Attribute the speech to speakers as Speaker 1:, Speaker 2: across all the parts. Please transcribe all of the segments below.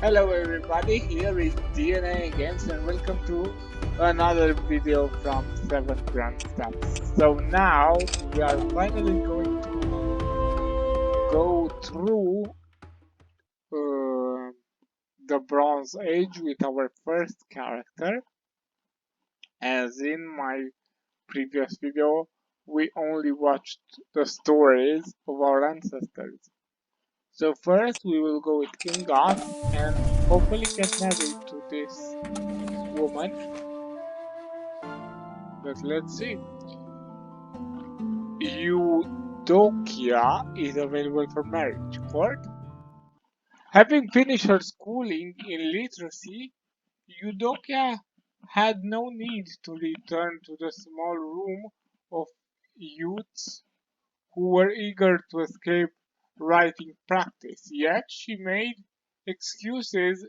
Speaker 1: Hello everybody, here is DNA Games and welcome to another video from 7 Grand Steps. So now we are finally going to go through the Bronze Age with our first character. As in my previous video, we only watched the stories of our ancestors. So first we will go with King Goth and hopefully get married to this woman. But let's see. Eudokia is available for marriage. Court. Having finished her schooling in literacy, Eudokia had no need to return to the small room of youths who were eager to escape writing practice. Yet she made excuses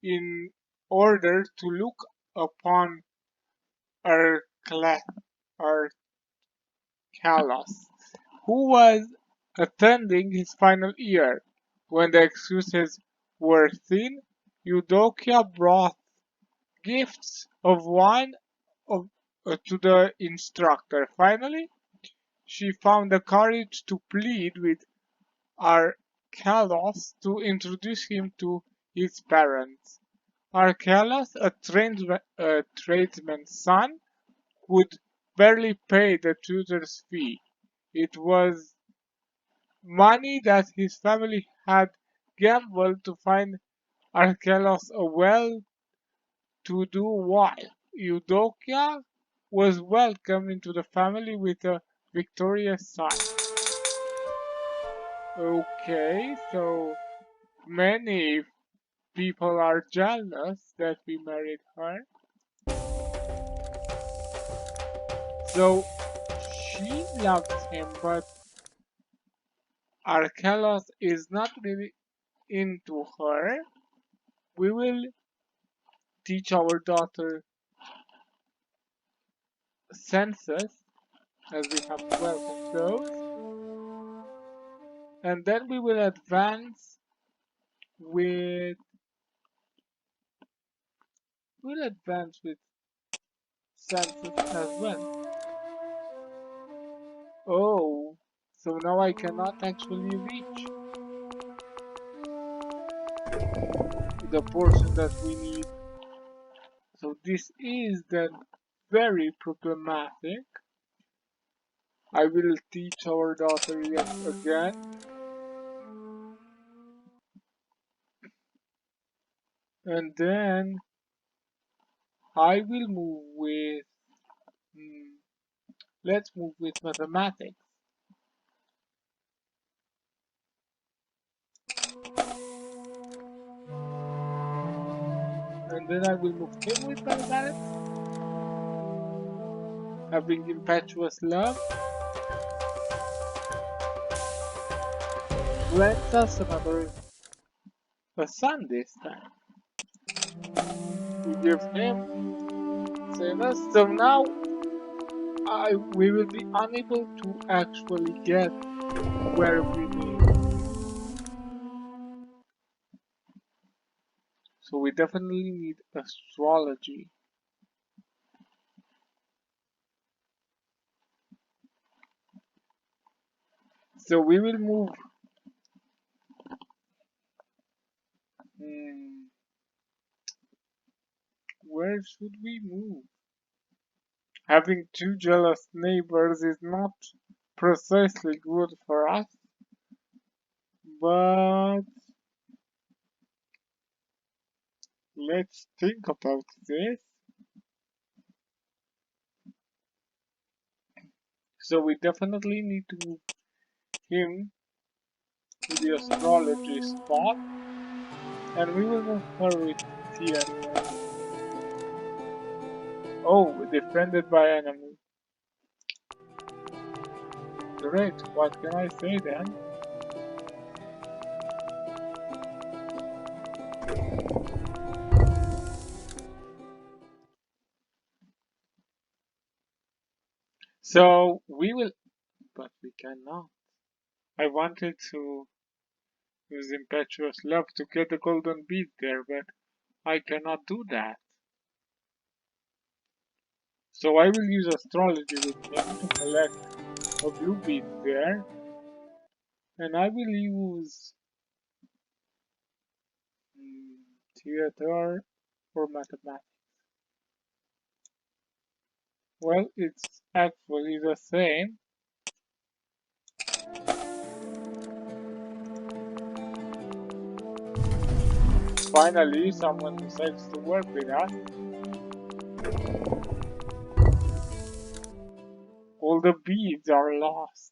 Speaker 1: in order to look upon Archelaus, who was attending his final year. When the excuses were thin, Eudokia brought gifts of wine to the instructor. Finally, she found the courage to plead with Archelaus to introduce him to his parents. Archelaus, a tradesman's son, could barely pay the tutor's fee. It was money that his family had gambled to find Archelaus a well-to-do wife. Eudokia was welcomed into the family with a victorious son. Okay, so many people are jealous that we married her. So she loves him, but Archelaus is not really into her. We will teach our daughter census as we have 12 of those, and then we will with advance with census as well. Oh, so now I cannot actually reach the portion that we need. So this is then very problematic. I will teach our daughter yet again. And then I will move with, let's move with mathematics. And then I will move him with mathematics. Having impetuous love grants us a son this time. We give him savers. So now we will be unable to actually get where we need. So we definitely need astrology. So we will move. Where should we move? Having two jealous neighbors is not precisely good for us, but let's think about this. So we definitely need to move him to the astrology spot, and we will move her with theater. Oh, defended by enemy. Great, what can I say then? So we will, but we cannot. I wanted to with impetuous love to get the golden bead there, but I cannot do that. So I will use astrology with him to collect a blue bead there, and I will use theater for mathematics. Well, it's actually the same. Finally, someone decides to work with us. All the beads are lost.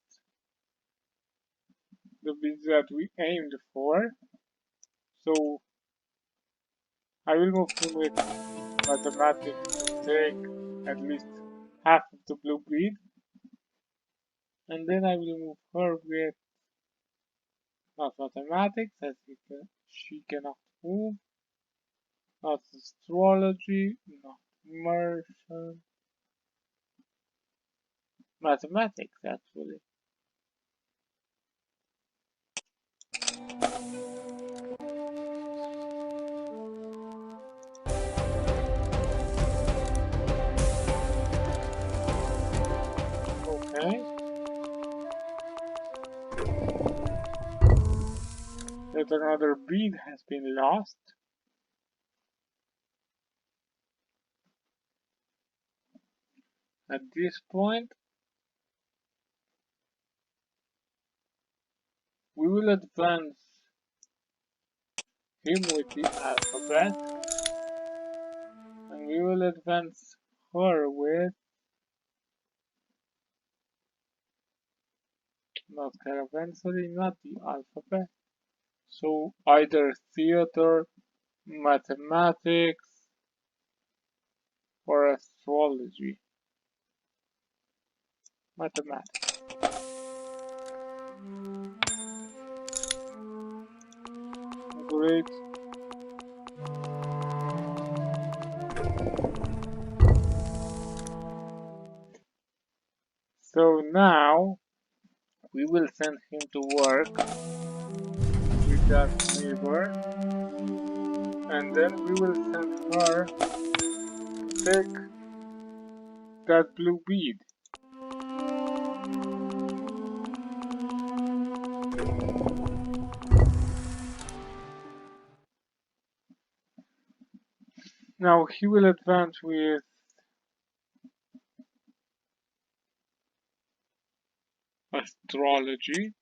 Speaker 1: The beads that we aimed for. So I will move him with mathematics to take at least half of the blue bead. And then I will move her with not mathematics, as she cannot move. Not astrology, not immersion. Mathematics, actually. Okay. Yet another bead has been lost. At this point, we will advance him with the alphabet, and we will advance her with not caravansary, not the alphabet. So either theater, mathematics, or astrology. Mathematics. Great. So now we will send him to work with that neighbor, and then we will send her to take that blue bead. Now he will advance with astrology.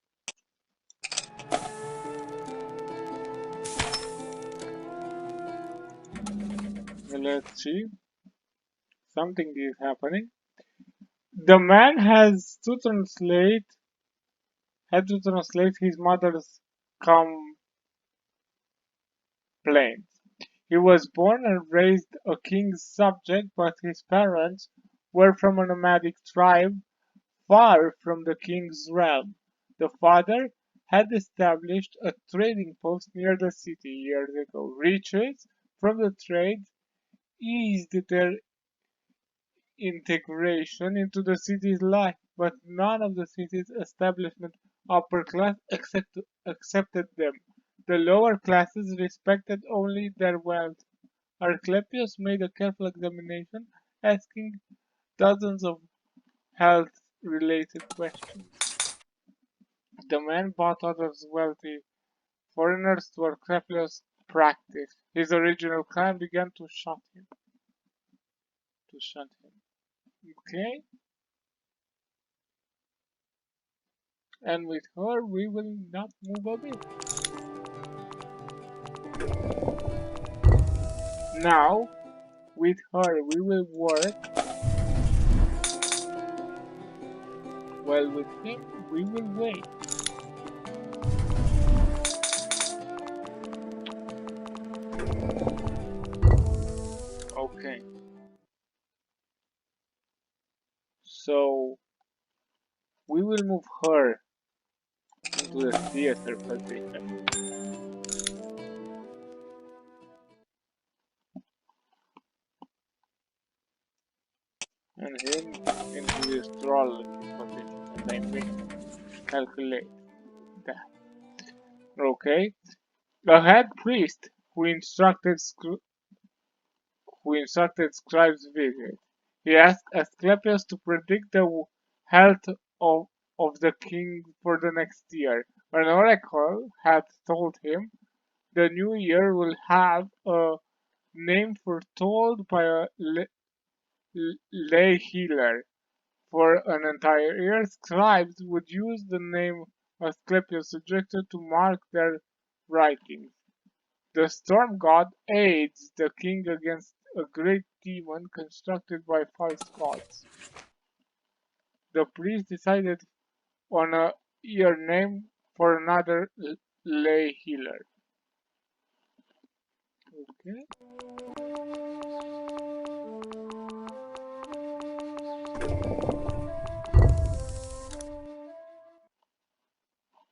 Speaker 1: Let's see. Something is happening. The man had to translate his mother's complaint. He was born and raised a king's subject, but his parents were from a nomadic tribe far from the king's realm. The father had established a trading post near the city years ago. Riches from the trade eased their integration into the city's life, but none of the city's establishment upper class accepted them. The lower classes respected only their wealth. Asclepius made a careful examination, asking dozens of health-related questions. The man bought others wealthy foreigners to Asclepius' practice. His original clan began to shun him. Okay? And with her we will not move a bit. Now, with her we will work, while with him we will wait. Okay. So, we will move her into the theater position. And him into the astrology position, and I may calculate that. Okay, the head priest who instructed scribes' visit. He asked Asclepius to predict the health of, of the king for the next year. An oracle had told him the new year will have a name foretold by a lay healer. For an entire year, scribes would use the name Asclepius suggested to mark their writings. The storm god aids the king against a great demon constructed by false gods. The priest decided on a year name for another lay healer. Okay,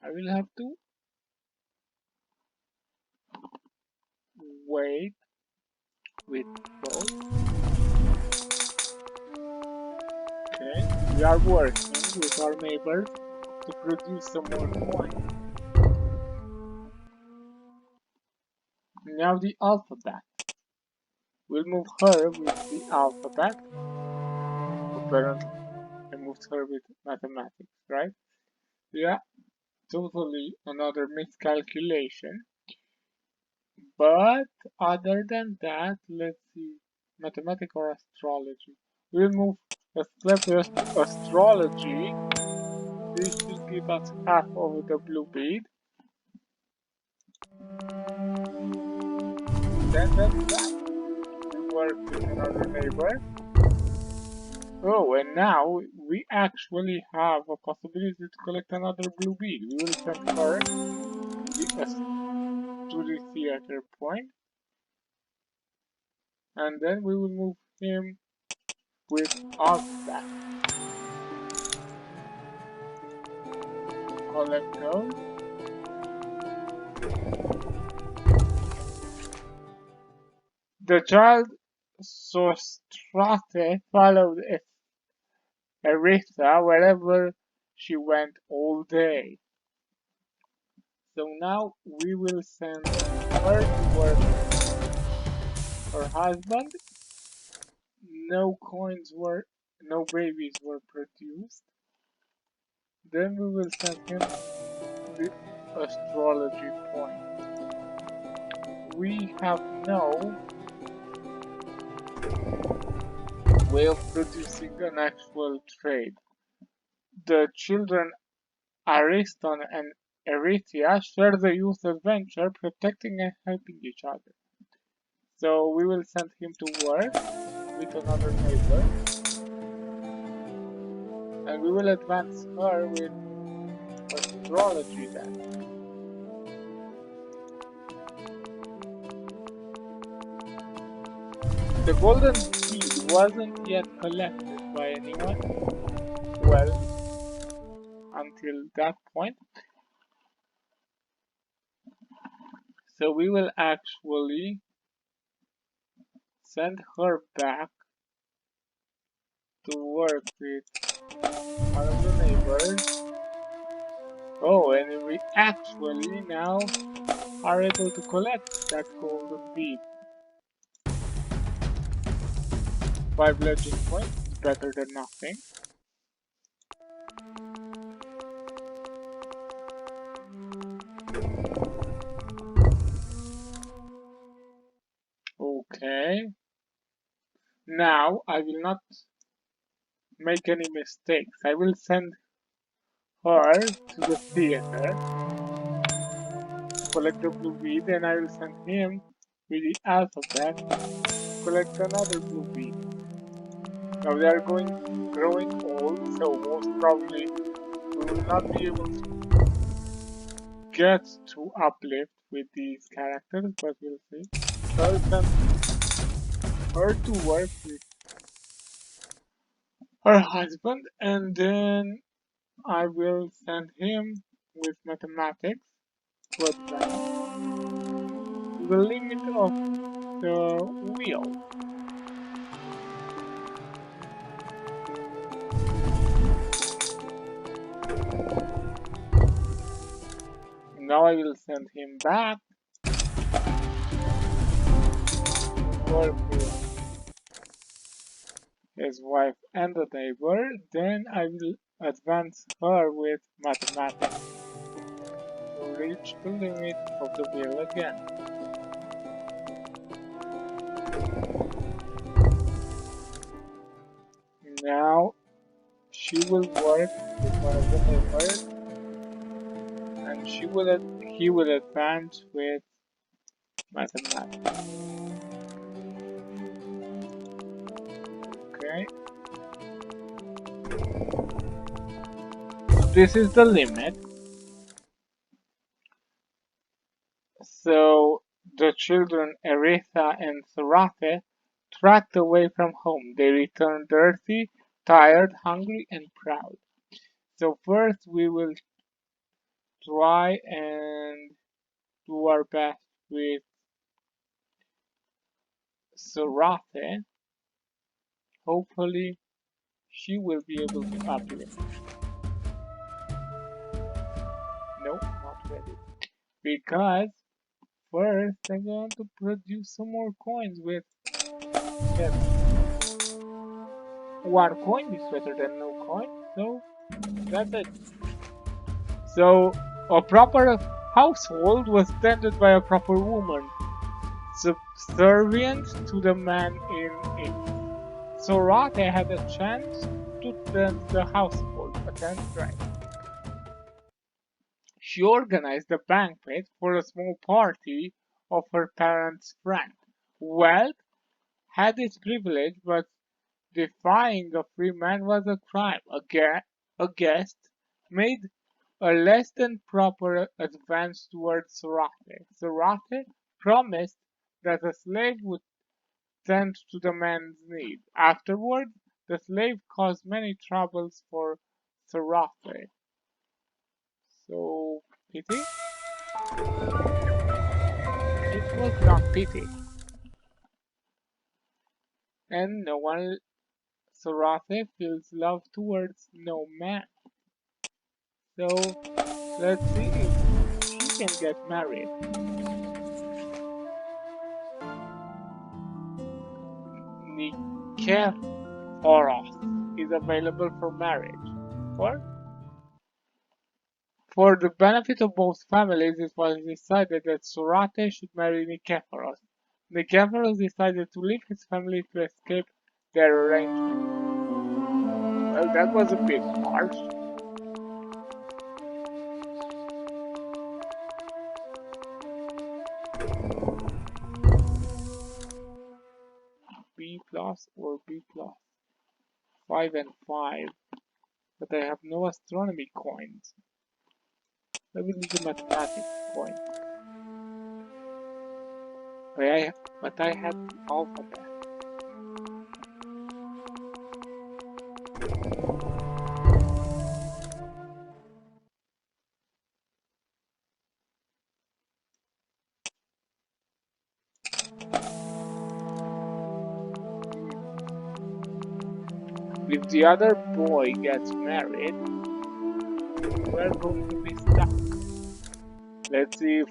Speaker 1: I will have to wait with both. Okay, we are working with our neighbors to produce some more coins. Now the alphabet. We'll move her with the alphabet. Apparently, I moved her with mathematics, right? Yeah, totally another miscalculation. But other than that, let's see, mathematics or astrology. We'll move Asclepius to astrology. This should give us half of the blue bead. Then that's that. We work with another neighbor. Oh, and now we actually have a possibility to collect another blue bead. We will send her to the theater point, and then we will move him with Alphabet. Collect those. The child Sostrate followed Aretha wherever she went all day. So now we will send her to work her husband. No babies were produced. Then we will send him to the astrology point. We have no way of producing an actual trade. The children Ariston and Erythia share the youth adventure, protecting and helping each other. So we will send him to work with another neighbor, and we will advance her with astrology then. The golden seed wasn't yet collected by anyone, well, until that point. So we will actually send her back to work with one of the neighbors. Oh, and we actually now are able to collect that golden bead. 5 legend points is better than nothing. Okay. Now I will not make any mistakes. I will send her to the theater to collect the blue bead, and I will send him with the alphabet to collect another blue bead. Now they are growing old, so most probably we will not be able to get to uplift with these characters, but we'll see. So I'll send her to work with her husband, and then I will send him with mathematics to advance to the limit of the wheel. now I will send him back to work with his wife and the neighbor. Then I will advance her with mathematics to reach the limit of the wheel again. Now she will work with one of the neighbors, and he will advance with mathematics. Okay, this is the limit. So the children Aretha and Sarate tracked away from home. They returned dirty, tired, hungry, and proud. So first we will try and do our best with Sarate. Hopefully she will be able to uplift. No, not ready. Because first I'm going to produce some more coins with Kevin. One coin is better than no coin, so that's it. So a proper household was tended by a proper woman, subservient to the man in it. So Rate had a chance to tend the household, attend right. She organized a banquet for a small party of her parents' friends. Wealth had its privilege, but defying a free man was a crime. A guest made a less than proper advance towards Sorate. Sorate promised that a slave would tend to the man's need. Afterward, the slave caused many troubles for Sorate. So, pity? It was not pity. And no one, Sorate feels love towards no man. So, let's see if she can get married. Nikephoros is available for marriage. For For the benefit of both families, it was decided that Sorate should marry Nikephoros. Nikephoros decided to leave his family to escape their arrangement. Well, that was a bit harsh. B plus or B plus. 5 and 5. But I have no astronomy coins. I will need a mathematics coin. But I had the alphabet. If the other boy gets married, we're going to be stuck. Let's see if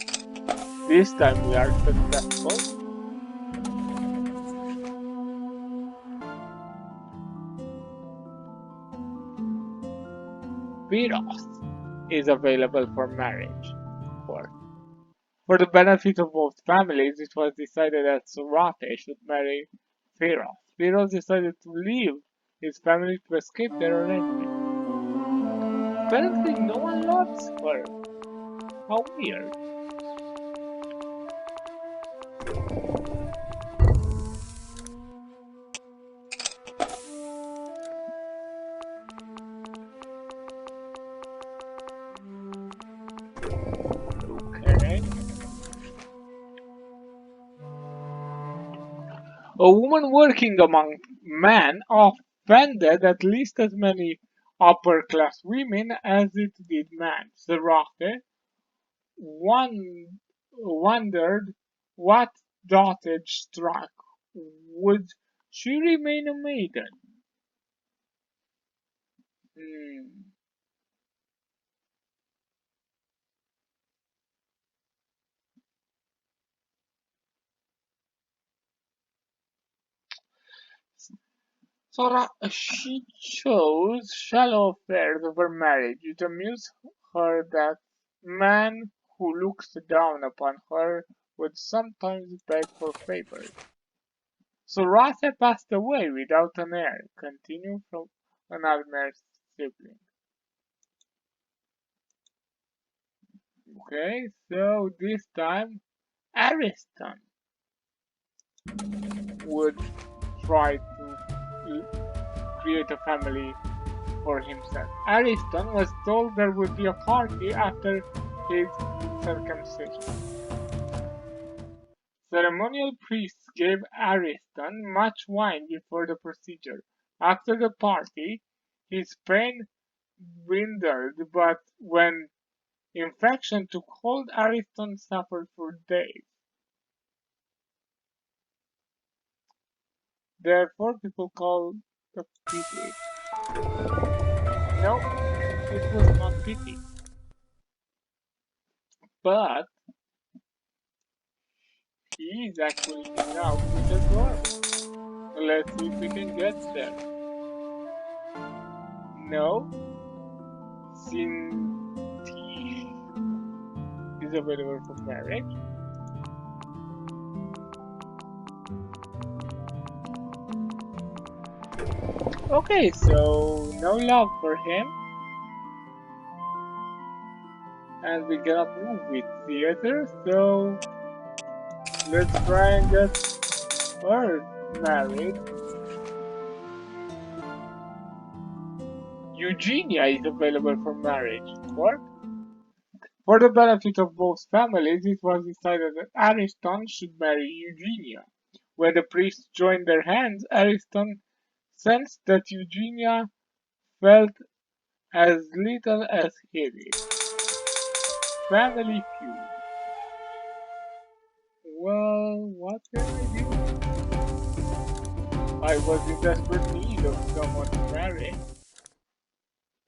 Speaker 1: this time we are successful. Viros is available for marriage. For the benefit of both families, it was decided that Sorate should marry Viros. Viros decided to leave his family to escape their arrangement. Apparently, no one loves her. How weird. Okay. A woman working among men offended at least as many upper class women as it did men. Serate wondered what dotage struck. Would she remain a maiden? Hmm. She chose shallow affairs over marriage. It amused her that men who looked down upon her would sometimes beg for favors. So Rasa passed away without an heir, continued from an unmarried sibling. Okay, so this time Ariston would try to create a family for himself. Ariston was told there would be a party after his circumcision. Ceremonial priests gave Ariston much wine before the procedure. After the party, his pain dwindled, but when infection took hold, Ariston suffered for days. Therefore, people called the pity. No, it was not pity, but he is actually hanging out with a girl. Let's see if we can get there. No, Sintish is available for marriage. Okay, so no love for him, and we cannot move with theater, so let's try and get her married. Eugenia is available for marriage. What? For the benefit of both families, it was decided that Ariston should marry Eugenia. When the priests joined their hands, Ariston sensed that Eugenia felt as little as he did. Family feud. Well, what can I do? I was in desperate need of someone to marry,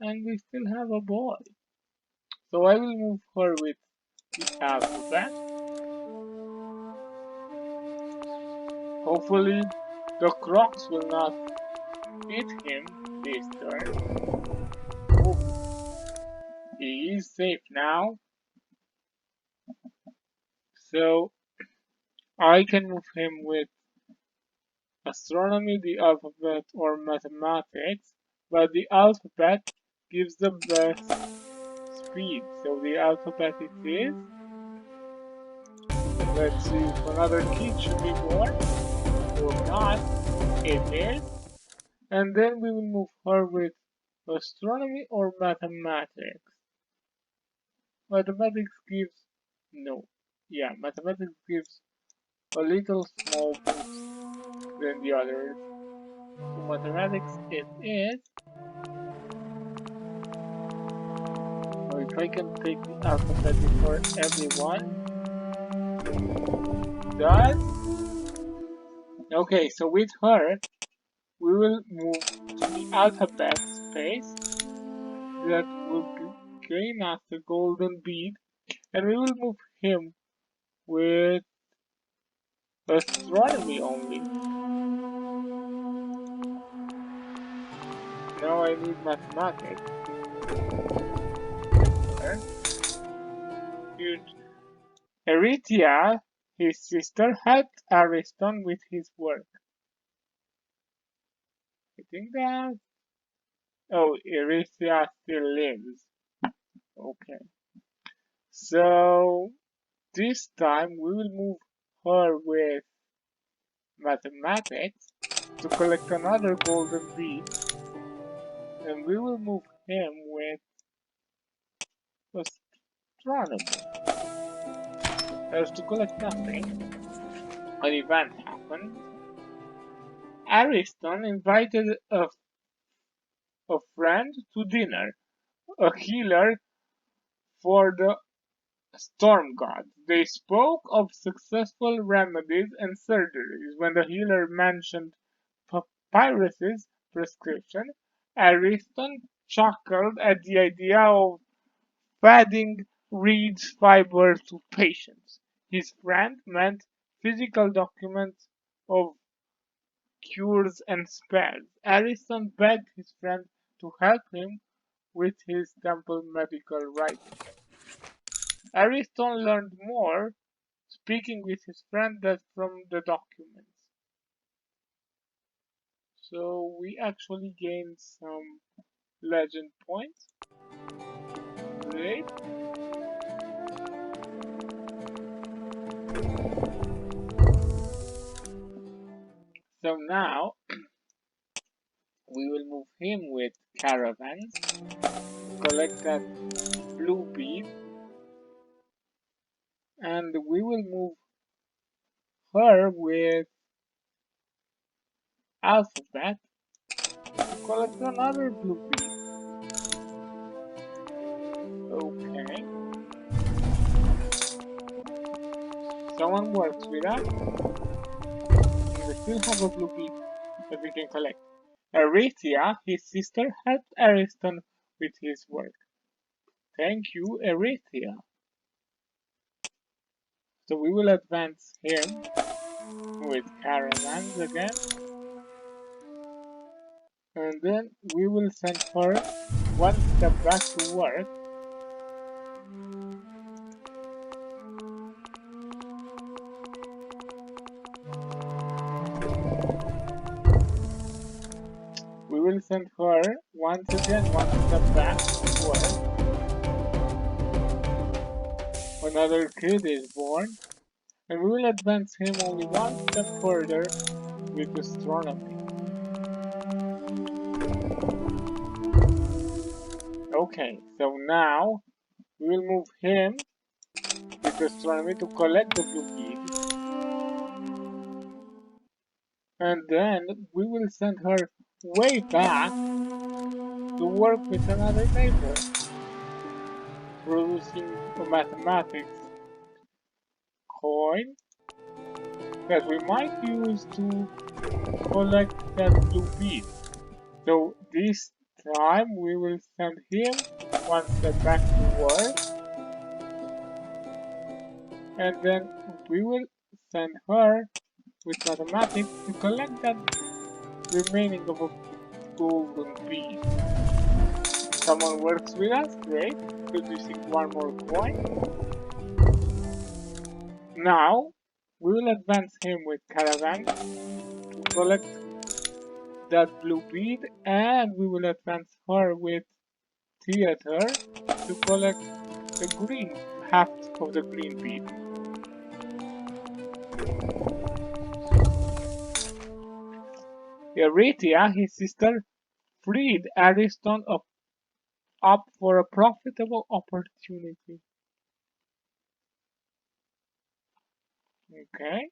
Speaker 1: and we still have a boy. So I will move her with the alphabet. Hopefully, the crocs will not eat him this turn. Oh, he is safe now. So I can move him with astronomy, the alphabet, or mathematics, but the alphabet gives the best speed. So the alphabet it is. Let's see if another kid should be born or not. It is. And then we will move her with astronomy or mathematics. Mathematics gives no. Yeah, mathematics gives a little small boost than the others. So mathematics it is. Or if I can take the alphabet before everyone does. Okay, so with her, we will move to the alphabet space that will gain us the golden bead, and we will move him with astronomy only. Now I need mathematics. Eritrea, his sister, helped Ariston with his work. I think that. Oh, Eritrea still lives. Okay. So this time we will move her with mathematics to collect another golden bead, and we will move him with astronomy. As to collect nothing, an event happened. Ariston invited a friend to dinner, a healer for the storm god. They spoke of successful remedies and surgeries. When the healer mentioned Papyrus's prescription, Ariston chuckled at the idea of feeding reed fiber to patients. His friend meant physical documents of cures and spells. Ariston begged his friend to help him with his temple medical writing. Ariston learned more speaking with his friend than from the documents. So we actually gained some legend points. Great. So now we will move him with caravans to collect that blue bead, and we will move her with alphabet to collect another blue bead. Okay. Someone works with us, and we still have a blue bead that we can collect. Erythia, his sister, helped Ariston with his work. Thank you, Erythia. So we will advance him with caravans again. And then we will send her one step back to work. We will send her once again one step back to work. Another kid is born, and we will advance him only one step further with astronomy. Okay, so now we will move him with astronomy to collect the blue bead, and then we will send her way back to work with another neighbor, producing a mathematics coin that we might use to collect that blue bead. So this time we will send him one step back to work, and then we will send her with mathematics to collect that remaining of a golden bead. Someone works with us, great, producing one more coin. Now we will advance him with caravan to collect that blue bead, and we will advance her with theater to collect the green half of the green bead. Eurytia, his sister, freed Ariston up for a profitable opportunity. Okay,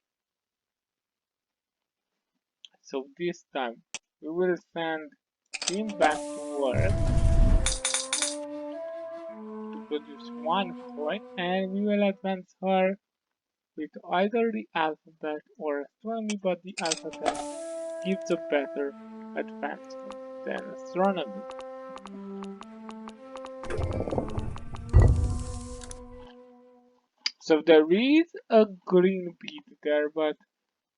Speaker 1: so this time we will send him back to work to produce one coin, and we will advance her with either the alphabet or astronomy, but the alphabet gives a better advancement than astronomy. So there is a green bead there, but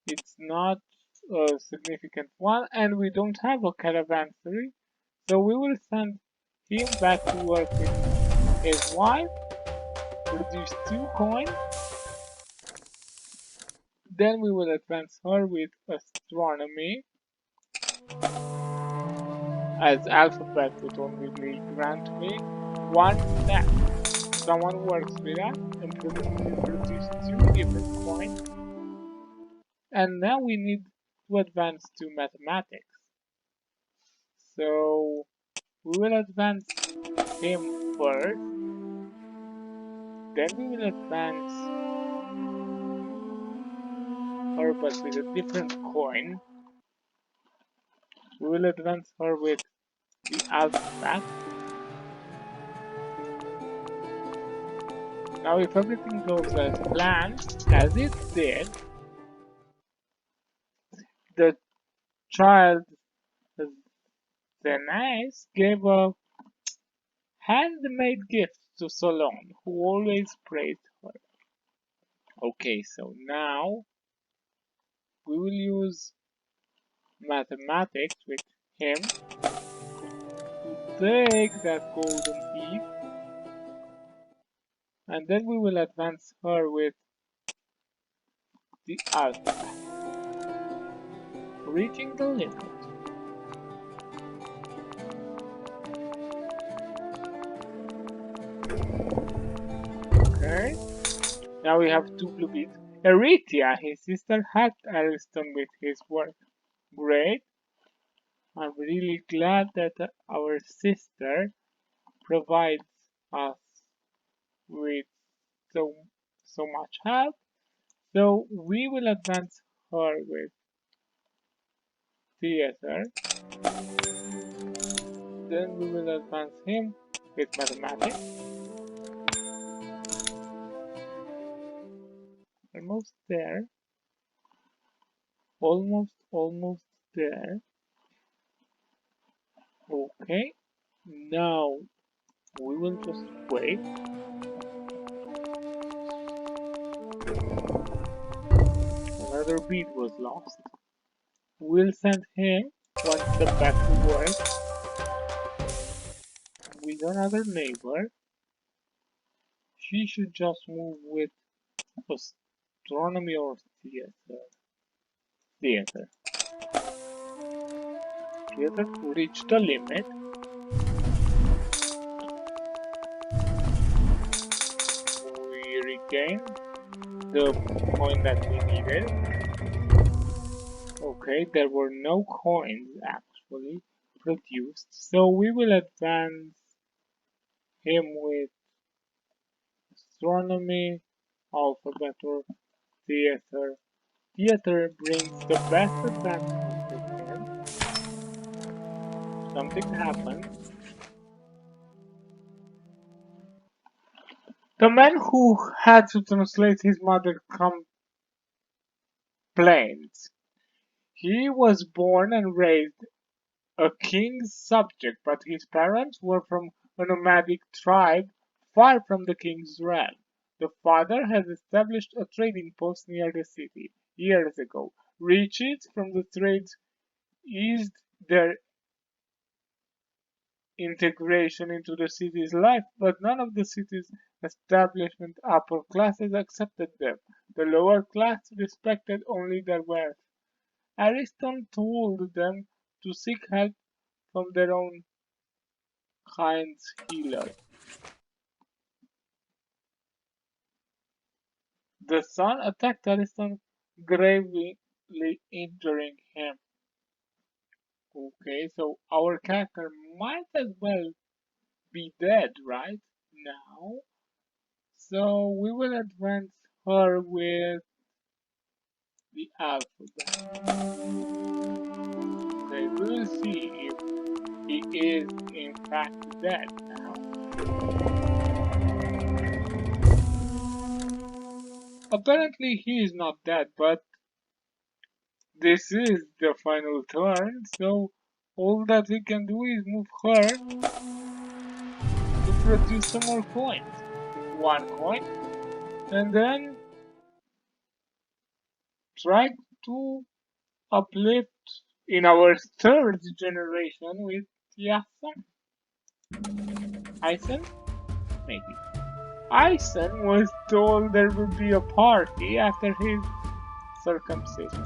Speaker 1: it's not a significant one, and we don't have a caravansary, so we will send him back to work with his wife, produce 2 coins, then we will advance her with astronomy, as alphabet would only grant me 1 step. Someone works with us and produce 2 even coins, and now we need to advance to mathematics. So we will advance him first, then we will advance her but with a different coin. We will advance her with the alphabet. Now if everything goes as planned, as it did, the child Zenais gave a handmade gift to Solon, who always praised her. Okay, so now we will use mathematics with him to take that golden piece, and then we will advance her with the alphabet, reaching the limit. Okay, now we have two blue beads. Erythia, his sister, helped Ariston with his work. Great. I'm really glad that our sister provides us with so so much help. So we will advance her with theater. Then we will advance him with mathematics. Almost there. Almost there. Okay. Now we will just wait. Another bead was lost. We'll send him one step back to work with another neighbor. She should just move with astronomy or theater. Theater. Theater reached the limit. We regained the coin that we needed. Okay, there were no coins actually produced, so we will advance him with astronomy, alphabet, or theater. Theater brings the best advancement with him. Something happened. The man who had to translate his mother complained. He was born and raised a king's subject, but his parents were from a nomadic tribe far from the king's realm. The father had established a trading post near the city years ago. Riches from the trade eased their integration into the city's life, but none of the city's establishment upper classes accepted them. The lower class respected only their wealth. Ariston told them to seek help from their own kind's healer. The sun attacked Ariston, gravely injuring him. Okay, so our character might as well be dead right now. So we will advance her with the alphabet. Okay, we will see if he is in fact dead now. Apparently he is not dead, but this is the final turn, so all that we can do is move her to produce some more coins. One coin, and then try to uplift in our third generation with Yasan. Ison? Maybe. Ison was told there would be a party after his circumcision.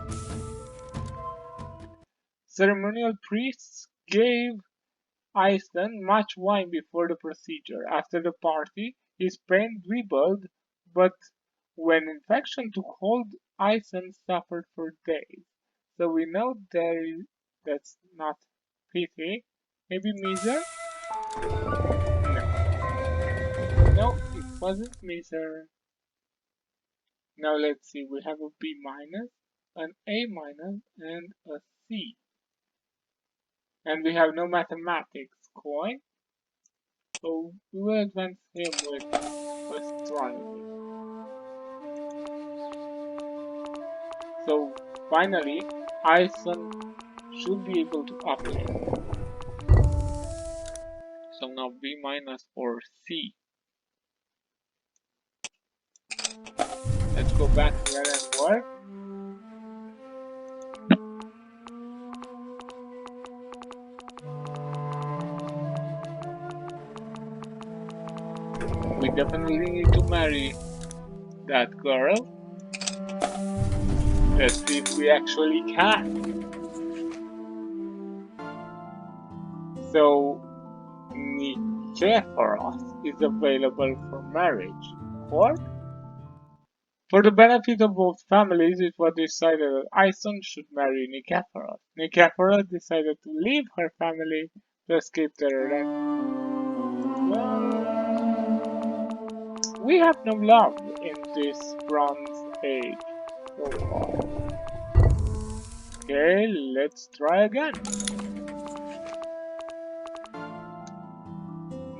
Speaker 1: Ceremonial priests gave Ison much wine before the procedure. After the party, his pain dwindled, but when infection took hold, Ison suffered for days. So we know that's not pity. Maybe miser? No. No, it wasn't miser. Now let's see, we have a B minus, an A minus, and a C. And we have no mathematics coin, so we will advance him with astronomy. So finally, Ison should be able to uplift. So now B minus or C. Let's go back here and work. definitely need to marry that girl. Let's see if we actually can. So, Nikephoros is available for marriage. Court? For the benefit of both families, it was decided that Aeson should marry Nikephoros. Nikephoros decided to leave her family to escape their arrest. Well, we have no love in this Bronze Age so far. Okay, let's try again.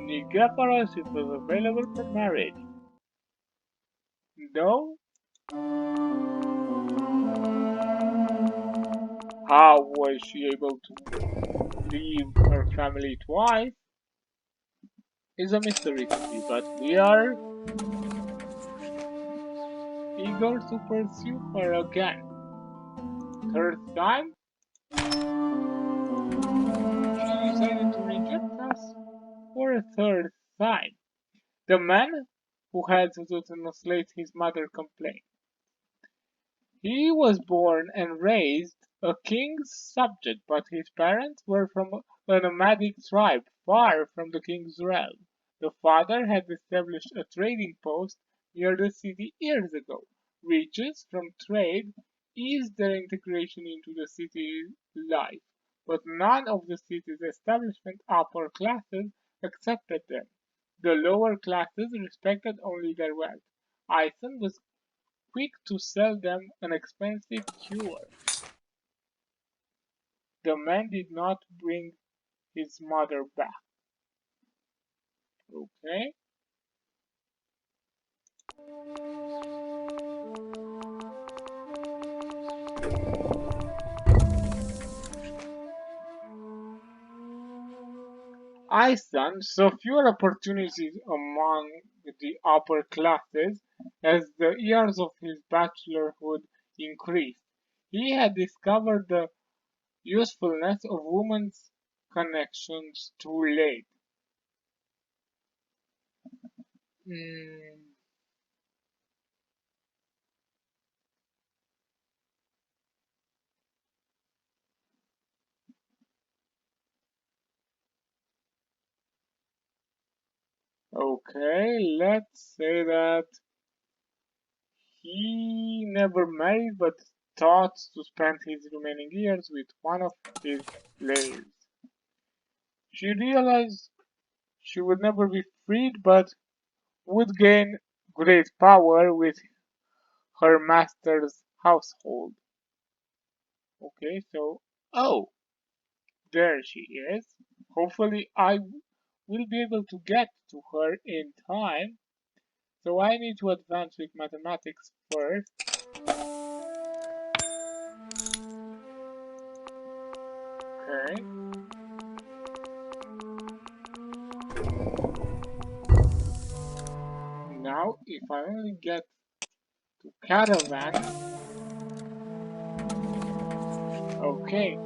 Speaker 1: Nikephoros is available for marriage. No? How was she able to leave her family twice? Is a mystery to me, but we are eager to pursue her again. Third time, she decided to reject us for a third time. The man who had to translate his mother complained. He was born and raised a king's subject, but his parents were from a nomadic tribe far from the king's realm. The father had established a trading post near the city years ago. Riches from trade eased their integration into the city life, but none of the city's establishment upper classes accepted them. The lower classes respected only their wealth. Ison was quick to sell them an expensive cure. The man did not bring his mother back. Okay? Iceland saw fewer opportunities among the upper classes as the years of his bachelorhood increased. He had discovered the usefulness of women's connections too late. Hmm. Okay, let's say that he never married but thought to spend his remaining years with one of his slaves. She realized she would never be freed but would gain great power with her master's household. Okay, so, oh, there she is. Hopefully, I will be able to get to her in time. So, I need to advance with mathematics first. Okay, now if I only get to caravan. Okay,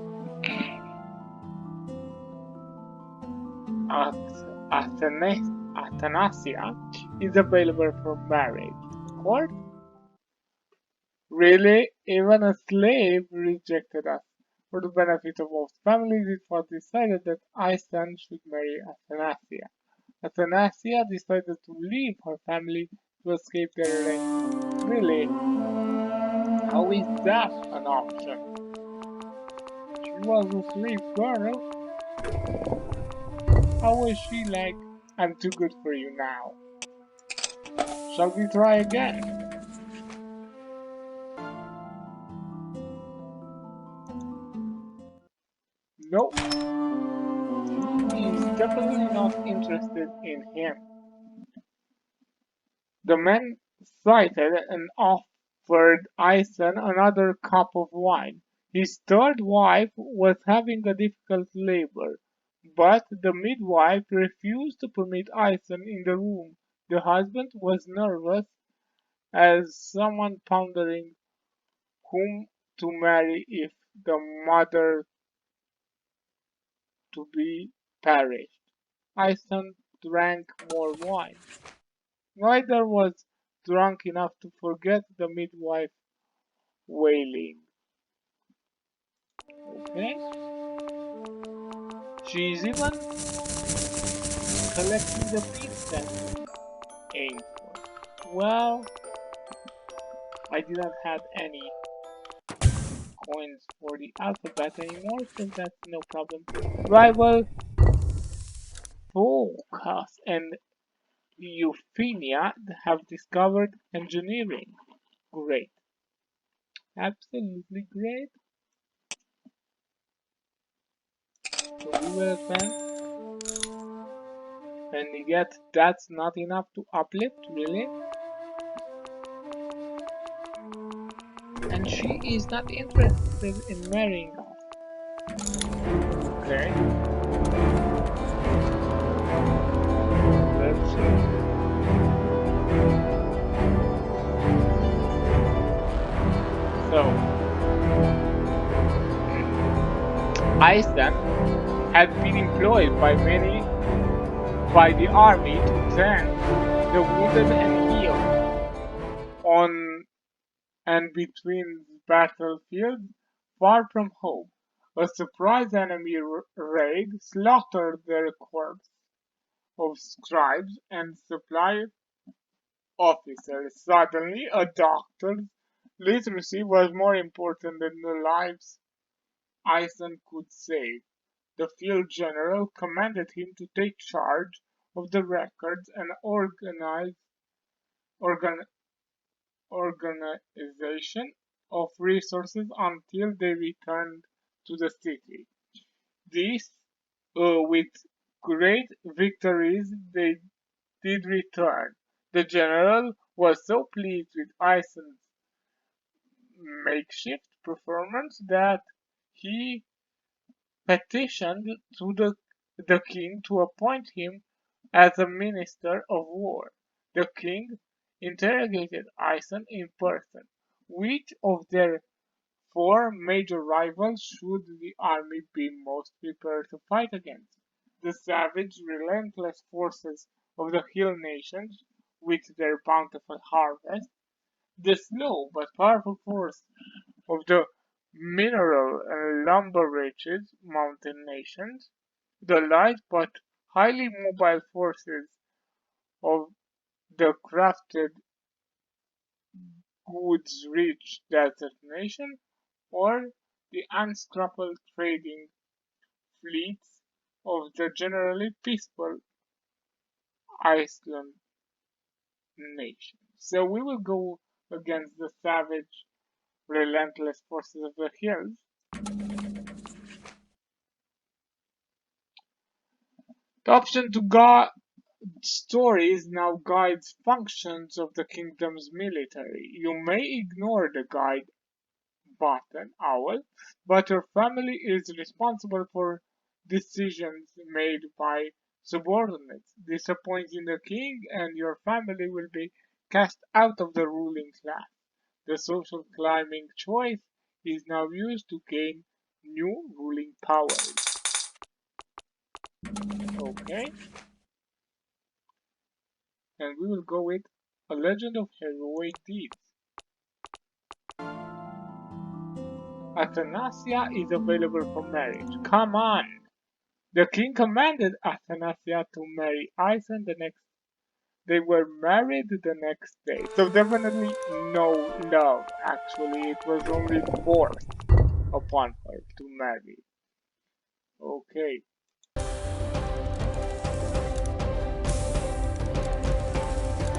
Speaker 1: Athanasia is available for marriage. Court? Really? Even a slave rejected us. For the benefit of both families, it was decided that Iceland should marry Athanasia. Athanasia decided to leave her family to escape their arrest. Really? How is that an option? She was a slave girl. How was she like, I'm too good for you now? Shall we try again? No, she is definitely not interested in him. The man cited and offered Ison another cup of wine. His third wife was having a difficult labor, but the midwife refused to permit Ison in the room. The husband was nervous as someone pondering whom to marry if the mother to be perished. Ison drank more wine. Neither was drunk enough to forget the midwife wailing. Okay? She's even collecting the piece that we aimed for. Well, I didn't have any coins for the alphabet anymore, so that's no problem. Rival Focus and Euphemia have discovered engineering. Great. Absolutely great. So we will advance. And yet that's not enough to uplift, really. And she is not interested in marrying us. Okay, let's see. So, Iceland had been employed by the army to tend the wounded and heal on and between battlefields far from home. A surprise enemy raid slaughtered their corps of scribes and supply officers. Suddenly, a doctor's literacy was more important than the lives Iceland could save. The field general commanded him to take charge of the records and organ, organization of resources until they returned to the city. This, with great victories, they did return. The general was so pleased with Iceland's makeshift performance that he petitioned to the king to appoint him as a minister of war. The king interrogated Iceland in person. Which of their four major rivals should the army be most prepared to fight against? The savage, relentless forces of the hill nations, with their bountiful harvest, the slow but powerful force of the mineral and lumber-rich mountain nations, the light but highly mobile forces of the crafted goods-rich desert nation, or the unscrupulous trading fleets of the generally peaceful Iceland nation. So we will go against the savage, relentless forces of the hills. The option to guard stories now guides functions of the kingdom's military. You may ignore the guide button, owl, but your family is responsible for decisions made by subordinates. Disappointing the king and your family will be cast out of the ruling class. The social climbing choice is now used to gain new ruling powers. Okay, and we will go with a legend of heroic deeds. Athanasia is available for marriage. Come on! The king commanded Athanasia to marry Iceland the next. They were married the next day. So definitely no love. Actually, it was only forced upon her to marry. Okay.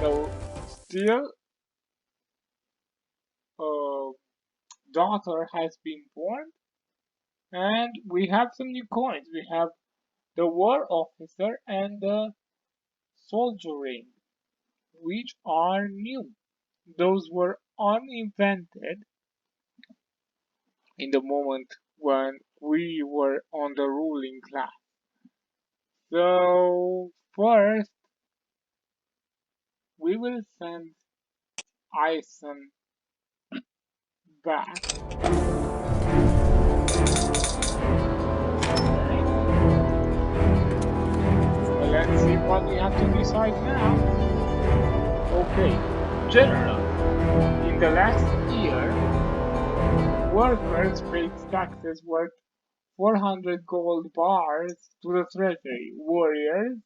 Speaker 1: So still, a daughter has been born, and we have some new coins. We have the war officer and the soldiering, which are new. Those were uninvented in the moment when we were on the ruling class. So first we will send Ison back. Okay. Well, let's see what we have to decide now. Okay, General, in the last year, workers paid taxes worth 400 gold bars to the treasury. Warriors,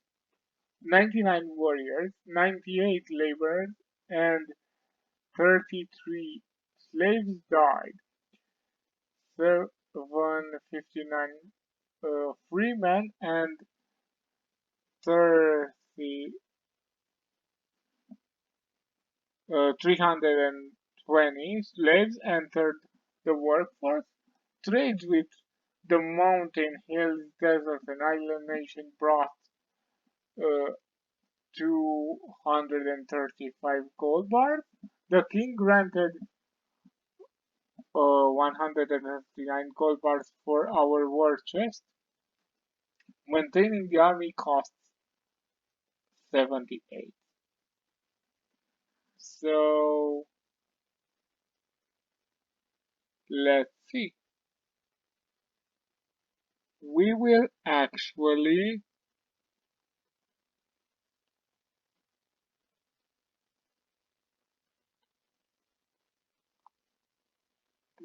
Speaker 1: 99 warriors, 98 laborers, and 33 slaves died. 759 freemen and 30, 320 slaves entered the workforce. Trade with the mountain, hills, deserts, and island nation brought uh, 235 gold bars. The king granted 159 gold bars for our war chest. Maintaining the army costs 78. So let's see. We will actually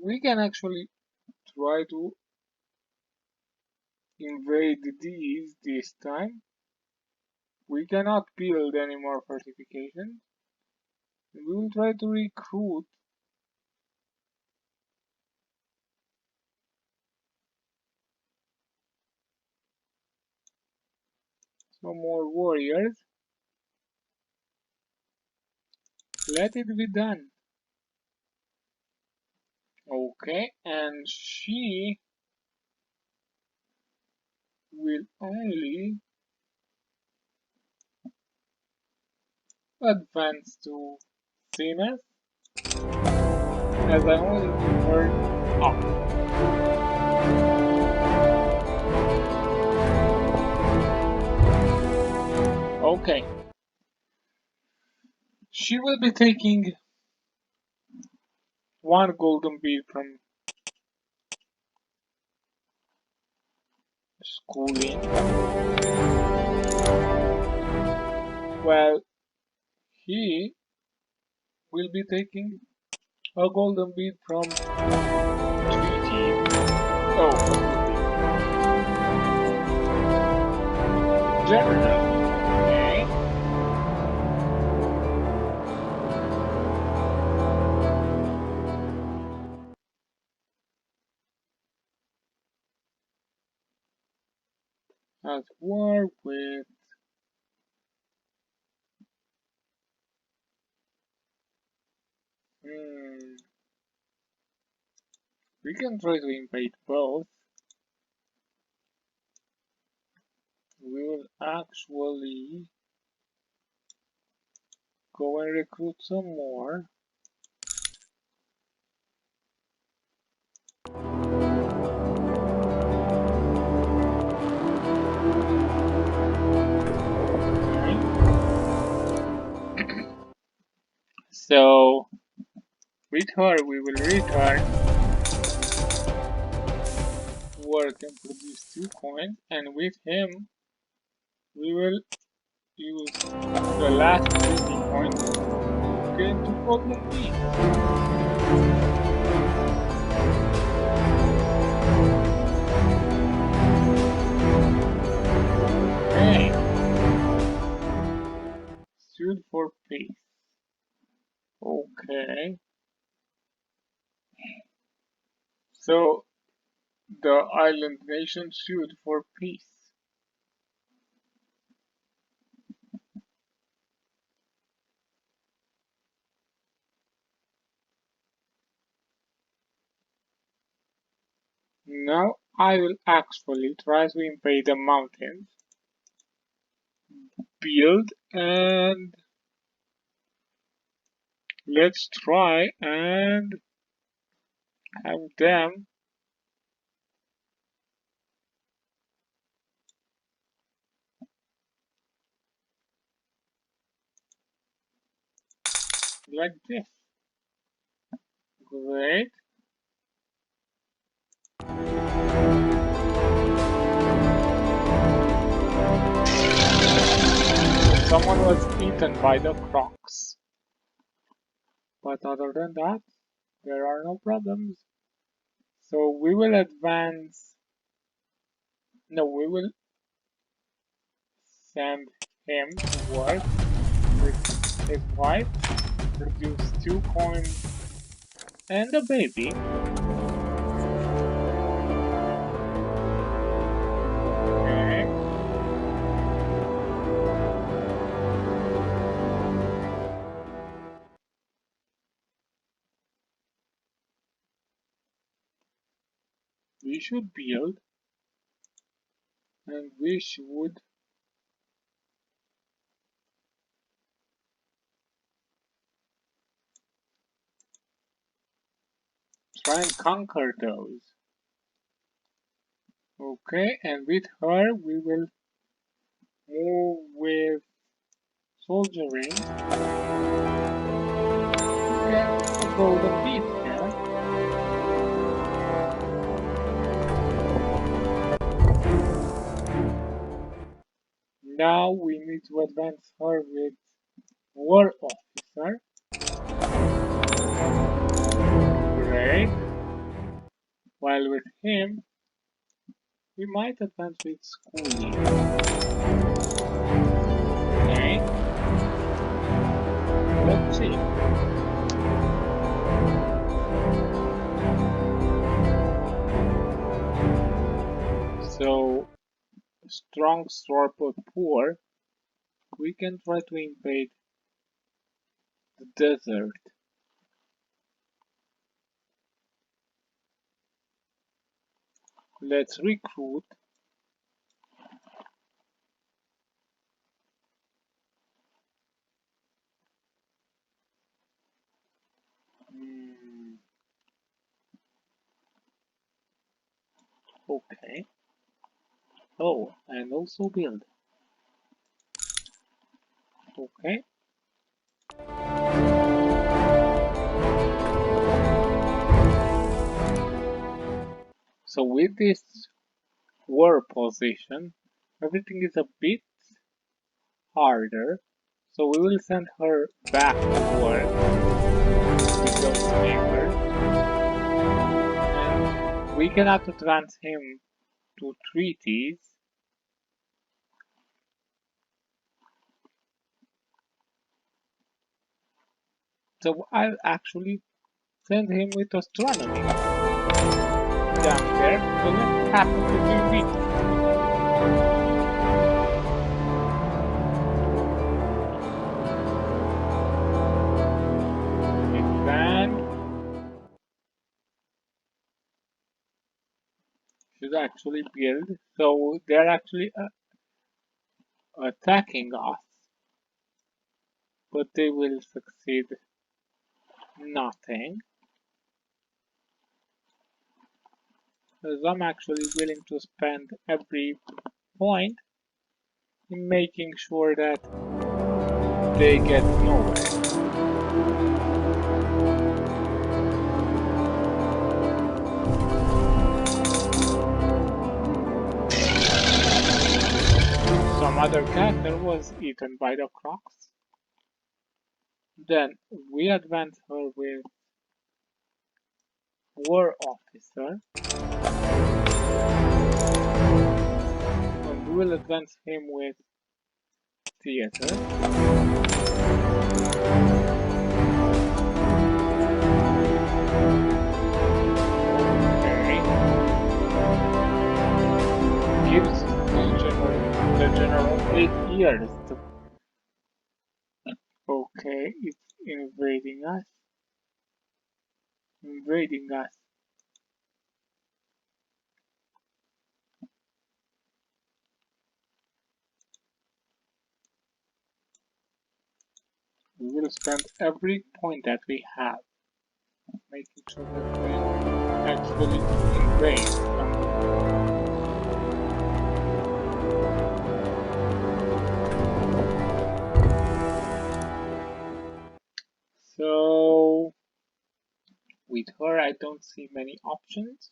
Speaker 1: we can actually try to invade these this time. We cannot build any more fortifications. We will try to recruit some more warriors. Let it be done. Okay, and she will only advance to Venus as I only give her up. Okay, she will be taking one golden bead from schooling. Well, he will be taking a golden bead from treaty. Oh, general. Okay. At war with we can try to invade both. We will actually go and recruit some more. So, with her we will return, work and produce 2 coins, and with him we will use the last 20 coins to gain 2 golden beads. Okay. Sued for peace. Okay. So the island nation sued for peace. Now I will actually try to invade the mountains, build, and let's try and have them like this. Great. Someone was eaten by the crocs. But other than that, there are no problems. So we will advance. No, we will send him to work with his wife, produce 2 coins and a baby. Okay. We should build and we should try and conquer those. Okay, and with her we will move with soldiering to get a golden beat here. Now we need to advance her with war officer. Great. While with him, we might advance with schooling. Okay. Let's see. So, strong, short, but poor. We can try to invade the desert. Let's recruit. Okay. Oh, and also build. Okay. So with this war position, everything is a bit harder. So we will send her back to work with those neighbors. And we cannot advance him to treaties. So I'll actually send him with astronomy down there. So let's happen to do this. Expand. Should actually build. So they're actually attacking us. But they will succeed nothing. Because I'm actually willing to spend every point in making sure that they get nowhere. Some other character was eaten by the crocs. Then we advance her with war officer. And we will advance him with theater. Okay. Gives the general 8 years to... Okay, it's invading us. Invading us. We will spend every point that we have making sure that we actually invade something. So with her I don't see many options.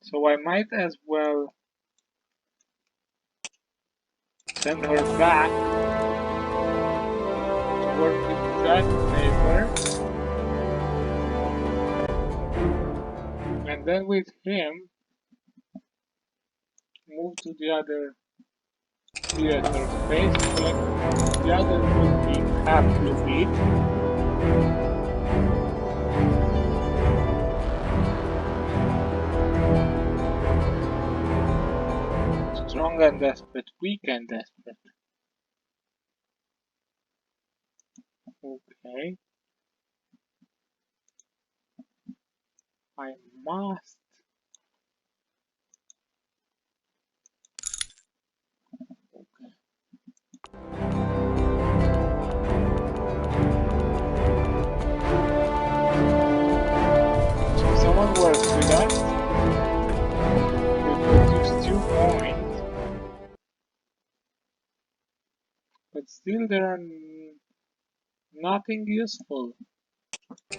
Speaker 1: So I might as well send her back work with that neighbor, and then with him, move to the other theater space, collect the other blue bead, half blue bead. Strong and desperate, weak and desperate. Okay, I must. Okay. So someone works with us. We produce 2 points, but still there are nothing useful.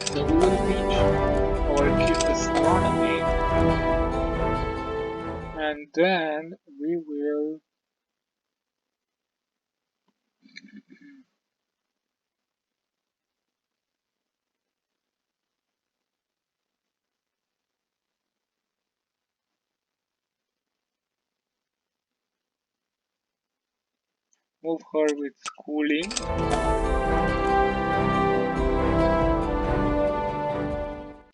Speaker 1: So we will teach our kids astronomy, and then we will move her with schooling,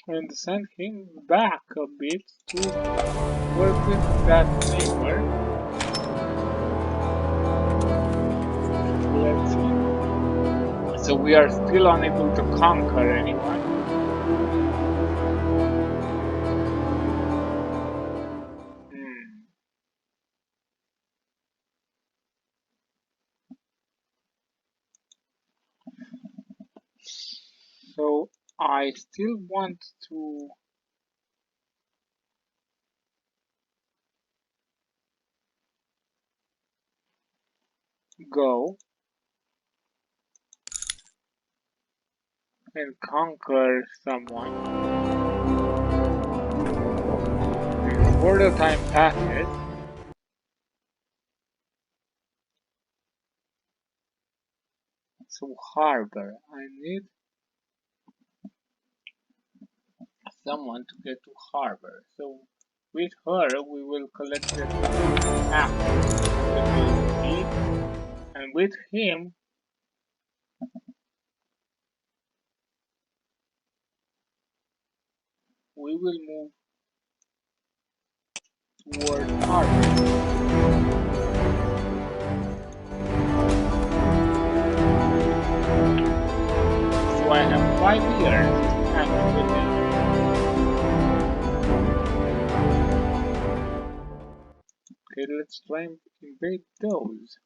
Speaker 1: and send him back a bit to work with that neighbor. Let's see. So we are still unable to conquer anyone. Hmm. So I still want to go and conquer someone before the time passes. So harbor, I need someone to get to harbor. So with her we will collect the half the blue bead, and with him we will move toward harbor. So I have 5 years to hang with him. Okay, let's try and invade those.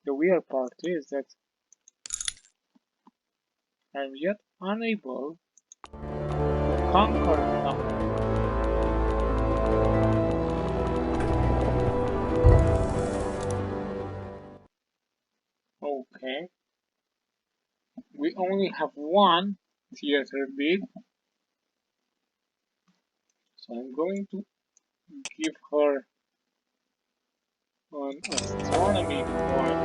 Speaker 1: The weird part is that I'm yet unable to conquer someone. Okay, we only have one theater bid, so I'm going to give her an astronomy point.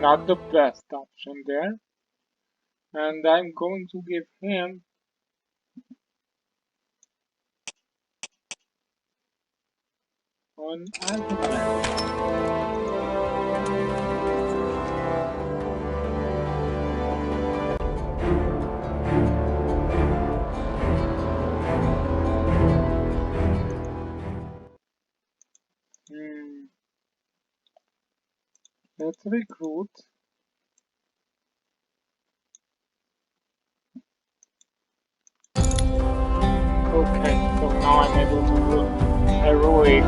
Speaker 1: Not the best option there. And I'm going to give him an alphabet. Hmm. Let's recruit. Okay, so now I'm able to do heroic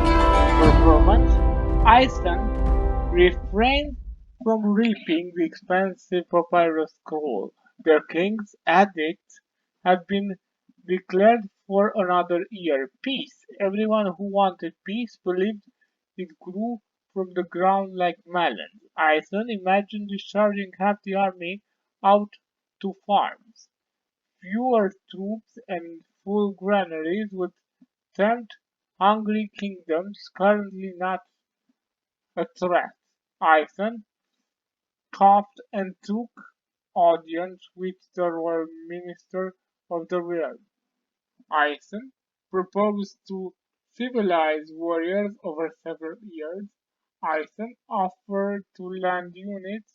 Speaker 1: performance. Iceland refrained from reaping the expensive papyrus scroll. Their king's edict had been declared for another year. Peace. Everyone who wanted peace believed it grew from the ground like melons. Iceland imagined discharging half the army out to farms. Fewer troops and full granaries would tempt hungry kingdoms currently not a threat. Iceland scoffed and took audience with the royal minister of the realm. Aeson proposed to civilize warriors over several years. Aeson offered to lend units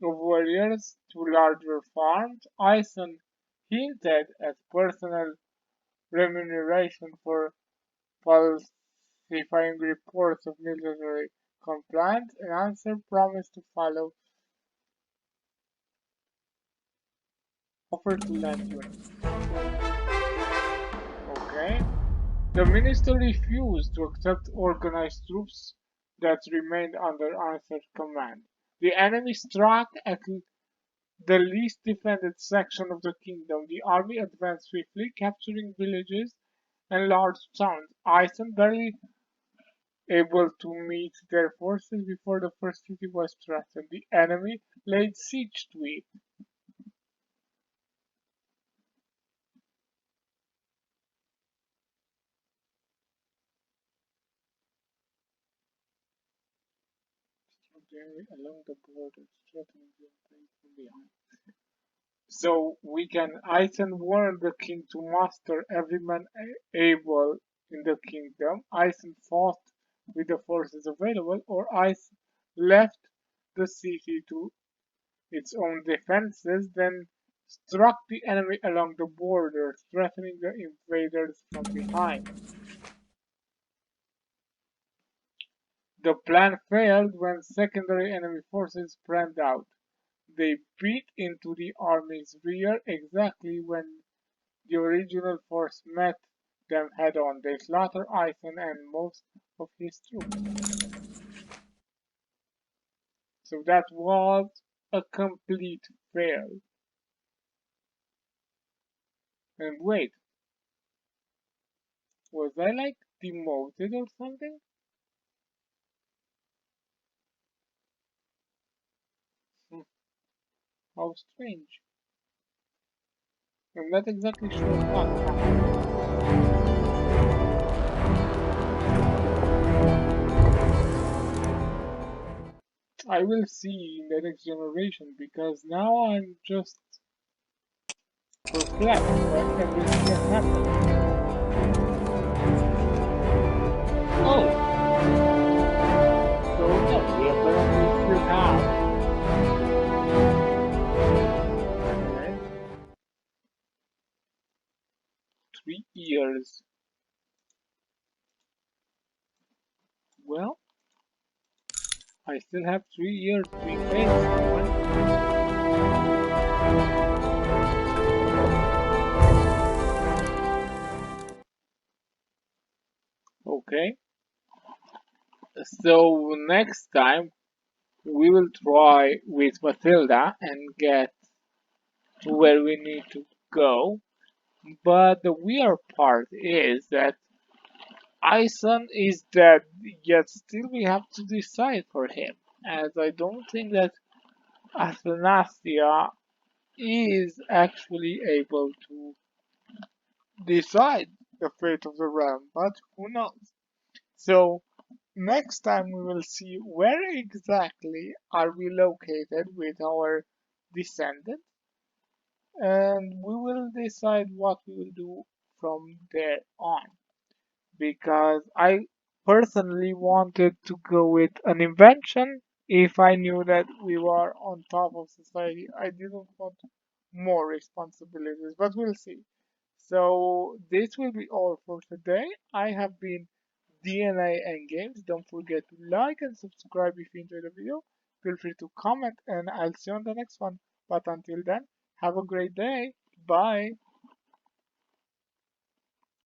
Speaker 1: of warriors to larger farms. Aeson hinted at personal remuneration for falsifying reports of military compliance. An answer promised to follow, offered to lend units. Okay. The minister refused to accept organized troops that remained under Arthur's command. The enemy struck at the least defended section of the kingdom. The army advanced swiftly, capturing villages and large towns. Aeson barely able to meet their forces before the first city was threatened. The enemy laid siege to it. Along the borders, threatening the invasion from behind. So we can Aeson warned the king to muster every man able in the kingdom. Aeson fought with the forces available, or Aeson left the city to its own defenses, then struck the enemy along the borders, threatening the invaders from behind. The plan failed when secondary enemy forces spread out. They beat into the army's rear exactly when the original force met them head-on. They slaughtered Aeson and most of his troops. So that was a complete fail. And wait, was I like demoted or something? Hmm, how strange. I'm not exactly sure what happened. I will see in the next generation because now I'm just perplexed by everything that happened. Oh, so yeah, we apparently still have. Okay, 3 years. Well, I still have 3 years to invade someone. Okay, so next time we will try with Matilda and get to where we need to go. But the weird part is that Ison is dead, yet still we have to decide for him. As I don't think that Athanasia is actually able to decide the fate of the realm, but who knows? So next time we will see where exactly are we located with our descendant, and we will decide what we will do from there on. Because I personally wanted to go with an invention if I knew that we were on top of society. I didn't want more responsibilities, but we'll see. So this will be all for today. I have been DNA and Games. Don't forget to like and subscribe if you enjoyed the video. Feel free to comment and I'll see you on the next one. But until then, have a great day. Bye.